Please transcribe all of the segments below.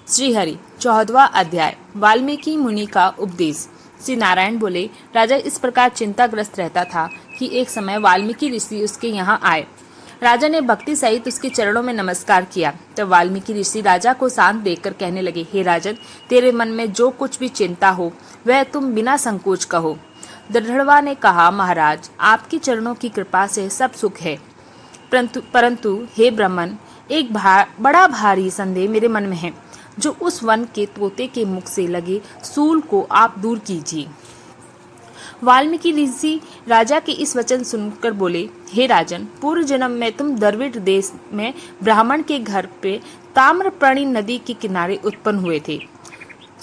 श्रीहरि 14वां अध्याय। वाल्मीकि मुनि का उपदेश। श्री नारायण बोले, राजा इस प्रकार चिंताग्रस्त रहता था कि एक समय वाल्मीकि ऋषि उसके यहाँ आए। राजा ने भक्ति सहित उसके चरणों में नमस्कार किया। तब वाल्मीकि ऋषि राजा को शांत देखकर कहने लगे, हे राजन, तेरे मन में जो कुछ भी चिंता हो वह तुम बिना संकोच कहो। दृढ़वा ने कहा, महाराज, आपकी चरणों की कृपा से सब सुख है, परंतु हे ब्राह्मण, एक बड़ा भारी संदेह मेरे मन में है। जो उस वन के तोते के मुख से लगे सूल को आप दूर कीजिए। वाल्मीकि ऋषि राजा के इस वचन सुनकर बोले, हे राजन, पूर्व जन्म में तुम द्रविड़ देश में ब्राह्मण के घर पे ताम्रपर्णी नदी के किनारे उत्पन्न हुए थे।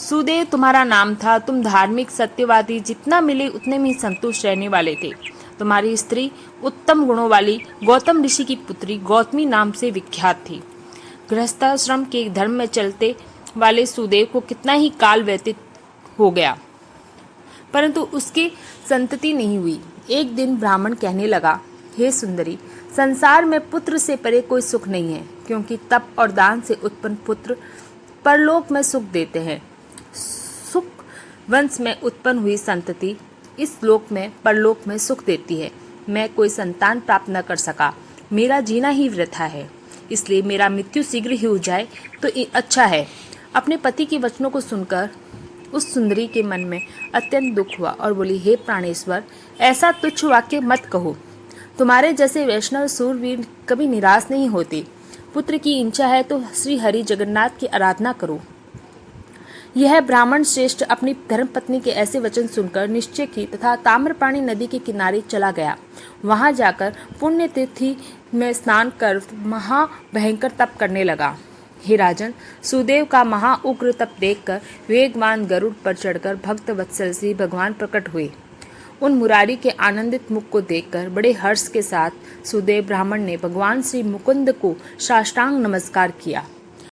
सुदेव तुम्हारा नाम था। तुम धार्मिक, सत्यवादी, जितना मिले उतने में संतुष्ट रहने वाले थे। तुम्हारी स्त्री उत्तम गुणों वाली गौतम ऋषि की पुत्री गौतमी नाम से विख्यात थी। गृहस्थाश्रम के धर्म में चलते वाले सुदेव को कितना ही काल व्यतीत हो गया, परंतु उसकी संतति नहीं हुई। एक दिन ब्राह्मण कहने लगा, हे सुंदरी, संसार में पुत्र से परे कोई सुख नहीं है, क्योंकि तप और दान से उत्पन्न पुत्र परलोक में सुख देते हैं। सुख वंश में उत्पन्न हुई संतति इस लोक में परलोक में सुख देती है। मैं कोई संतान प्राप्त न कर सका, मेरा जीना ही वृथा है, इसलिए मेरा मृत्यु शीघ्र ही हो जाए तो अच्छा है। अपने पति के वचनों को सुनकर उस सुंदरी के मन में अत्यंत दुख हुआ और बोली, हे प्राणेश्वर, ऐसा तुच्छ वाक्य मत कहो। तुम्हारे जैसे वैष्णव सूरवीर कभी निराश नहीं होते। पुत्र की इच्छा है तो श्री हरि जगन्नाथ की आराधना करो। यह ब्राह्मण श्रेष्ठ अपनी धर्मपत्नी के ऐसे वचन सुनकर निश्चय की तथा ताम्रपाणी नदी के किनारे चला गया। वहां जाकर पुण्य तिथि में स्नान कर महा भयंकर तप करने लगा। हे राजन, सुदेव का महा उग्र तप देखकर वेगवान गरुड़ पर चढ़कर भक्त वत्सल श्री भगवान प्रकट हुए। उन मुरारी के आनंदित मुख को देखकर बड़े हर्ष के साथ सुदेव ब्राह्मण ने भगवान श्री मुकुंद को साष्टांग नमस्कार किया।